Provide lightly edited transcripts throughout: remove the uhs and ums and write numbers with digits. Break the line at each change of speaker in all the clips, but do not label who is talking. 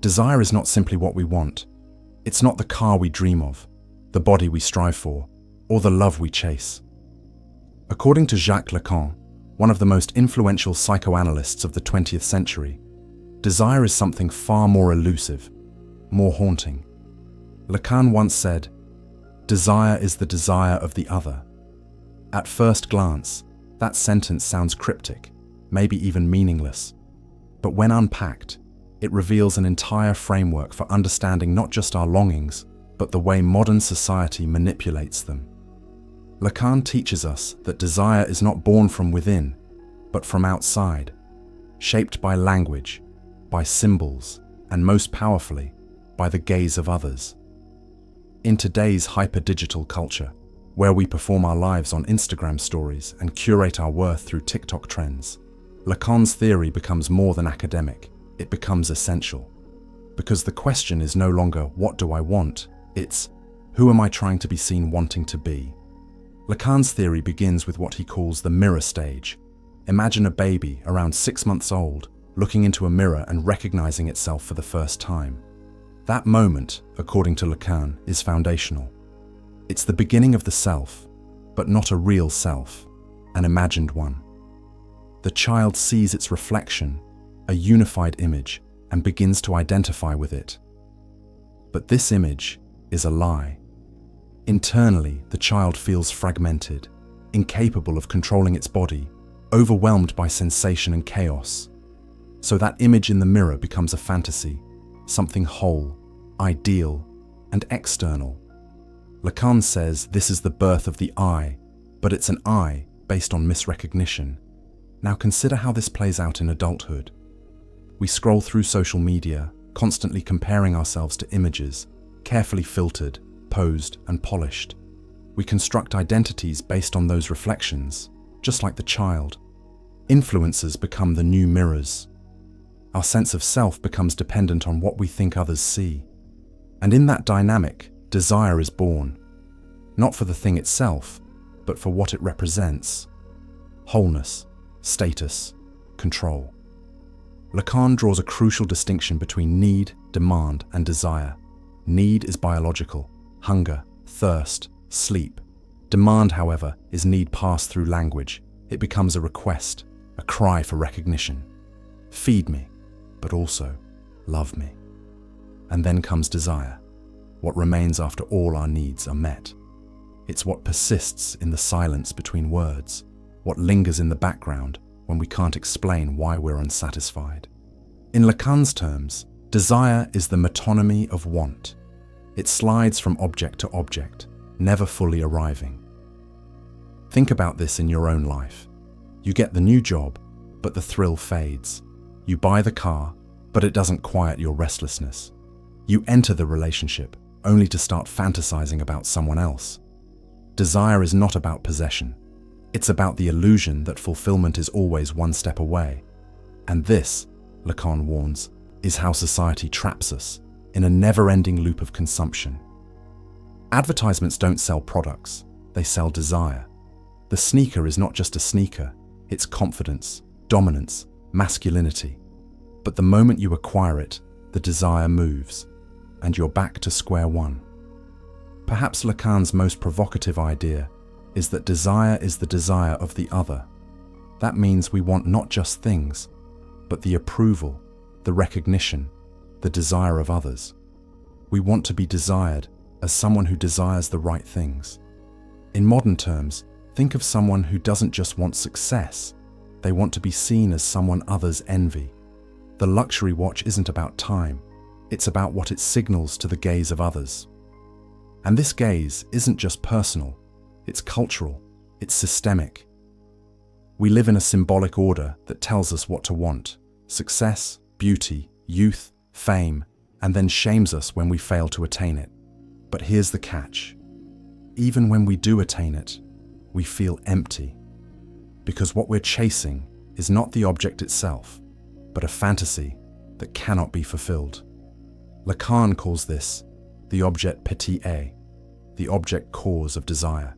Desire is not simply what we want. It's not the car we dream of, the body we strive for, or the love we chase. According to Jacques Lacan, one of the most influential psychoanalysts of the 20th century, desire is something far more elusive, more haunting. Lacan once said, "Desire is the desire of the other." At first glance, that sentence sounds cryptic, maybe even meaningless. But when unpacked, it reveals an entire framework for understanding not just our longings, but the way modern society manipulates them. Lacan teaches us that desire is not born from within, but from outside, shaped by language, by symbols, and most powerfully, by the gaze of others. In today's hyper-digital culture, where we perform our lives on Instagram stories and curate our worth through TikTok trends, Lacan's theory becomes more than academic, it becomes essential. Because the question is no longer, what do I want? It's, who am I trying to be seen wanting to be? Lacan's theory begins with what he calls the mirror stage. Imagine a baby around 6 months old, looking into a mirror and recognizing itself for the first time. That moment, according to Lacan, is foundational. It's the beginning of the self, but not a real self, an imagined one. The child sees its reflection, a unified image, and begins to identify with it. But this image is a lie. Internally, the child feels fragmented, incapable of controlling its body, overwhelmed by sensation and chaos. So that image in the mirror becomes a fantasy, something whole, ideal, and external. Lacan says this is the birth of the I, but it's an I based on misrecognition. Now consider how this plays out in adulthood. We scroll through social media, constantly comparing ourselves to images, carefully filtered, posed, and polished. We construct identities based on those reflections, just like the child. Influencers become the new mirrors. Our sense of self becomes dependent on what we think others see. And in that dynamic, desire is born. Not for the thing itself, but for what it represents. Wholeness, status, control. Lacan draws a crucial distinction between need, demand, and desire. Need is biological, hunger, thirst, sleep. Demand, however, is need passed through language. It becomes a request, a cry for recognition. Feed me, but also love me. And then comes desire, what remains after all our needs are met. It's what persists in the silence between words, what lingers in the background when we can't explain why we're unsatisfied. In Lacan's terms, desire is the metonymy of want. It slides from object to object, never fully arriving. Think about this in your own life. You get the new job, but the thrill fades. You buy the car, but it doesn't quiet your restlessness. You enter the relationship, only to start fantasizing about someone else. Desire is not about possession. It's about the illusion that fulfillment is always one step away. And this, Lacan warns, is how society traps us in a never-ending loop of consumption. Advertisements don't sell products, they sell desire. The sneaker is not just a sneaker, it's confidence, dominance, masculinity. But the moment you acquire it, the desire moves, and you're back to square one. Perhaps Lacan's most provocative idea is that desire is the desire of the other. That means we want not just things, but the approval, the recognition, the desire of others. We want to be desired as someone who desires the right things. In modern terms, think of someone who doesn't just want success, they want to be seen as someone others envy. The luxury watch isn't about time, it's about what it signals to the gaze of others. And this gaze isn't just personal, it's cultural, it's systemic. We live in a symbolic order that tells us what to want: success, beauty, youth, fame, and then shames us when we fail to attain it. But here's the catch. Even when we do attain it, we feel empty. Because what we're chasing is not the object itself, but a fantasy that cannot be fulfilled. Lacan calls this the object petit a, the object cause of desire.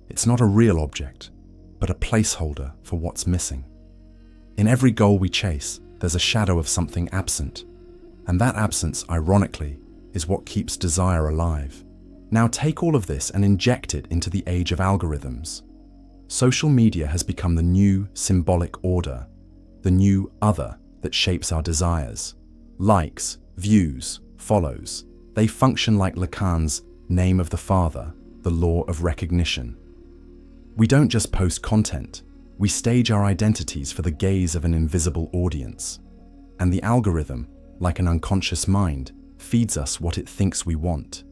It's not a real object, but a placeholder for what's missing. In every goal we chase, there's a shadow of something absent, And that absence, ironically, is what keeps desire alive. Now take all of this and inject it into the age of algorithms. Social media has become the new symbolic order, the new other that shapes our desires. Likes, views, follows, they function like Lacan's name of the father, the law of recognition. We don't just post content, we stage our identities for the gaze of an invisible audience. And the algorithm, like an unconscious mind, feeds us what it thinks we want.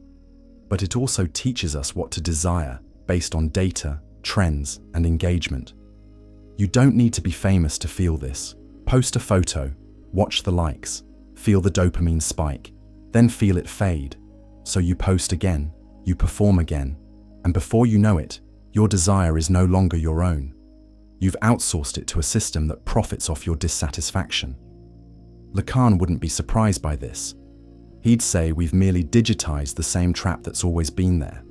But it also teaches us what to desire based on data, trends, and engagement. You don't need to be famous to feel this. Post a photo, watch the likes, feel the dopamine spike, then feel it fade. So you post again, you perform again, and before you know it, your desire is no longer your own. You've outsourced it to a system that profits off your dissatisfaction. Lacan wouldn't be surprised by this. He'd say we've merely digitized the same trap that's always been there,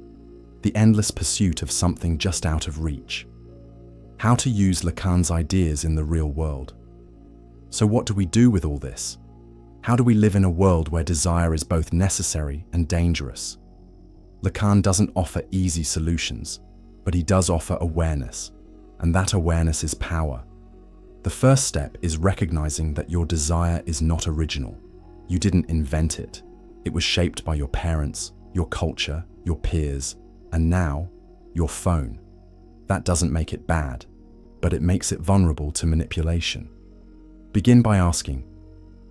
the endless pursuit of something just out of reach. How to use Lacan's ideas in the real world. So what do we do with all this? How do we live in a world where desire is both necessary and dangerous? Lacan doesn't offer easy solutions, but he does offer awareness, and that awareness is power. The first step is recognizing that your desire is not original. You didn't invent it. It was shaped by your parents, your culture, your peers, and now, your phone. That doesn't make it bad, but it makes it vulnerable to manipulation. Begin by asking,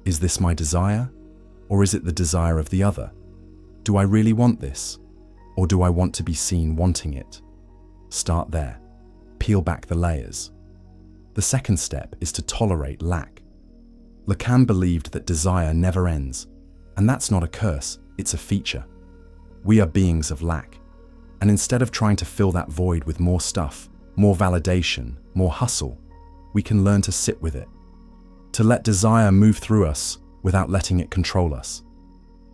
is this my desire, or is it the desire of the other? Do I really want this, or do I want to be seen wanting it? Start there. Peel back the layers. The second step is to tolerate lack. Lacan believed that desire never ends, and that's not a curse, it's a feature. We are beings of lack, and instead of trying to fill that void with more stuff, more validation, more hustle, we can learn to sit with it, to let desire move through us without letting it control us.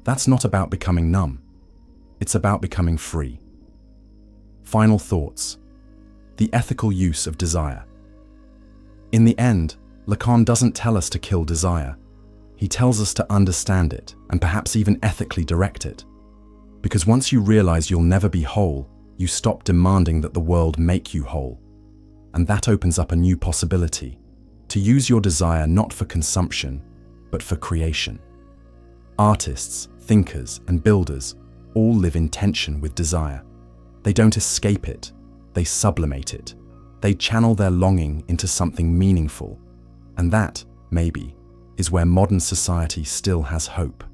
That's not about becoming numb, it's about becoming free. Final thoughts. The ethical use of desire. In the end, Lacan doesn't tell us to kill desire. He tells us to understand it and perhaps even ethically direct it. Because once you realize you'll never be whole, you stop demanding that the world make you whole. And that opens up a new possibility, to use your desire not for consumption, but for creation. Artists, thinkers, and builders all live in tension with desire. They don't escape it, they sublimate it. They channel their longing into something meaningful. And that, maybe, is where modern society still has hope.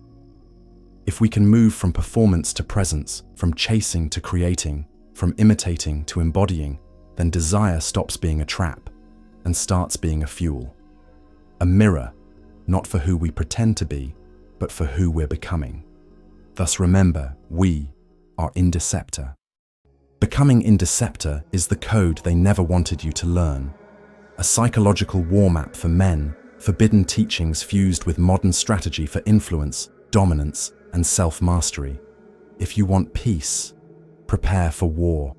If we can move from performance to presence, from chasing to creating, from imitating to embodying, then desire stops being a trap and starts being a fuel. A mirror, not for who we pretend to be, but for who we're becoming. Thus remember, we are Indeceptor. Becoming Indeceptor is the code they never wanted you to learn. A psychological war map for men, forbidden teachings fused with modern strategy for influence, dominance, and self-mastery. If you want peace, prepare for war.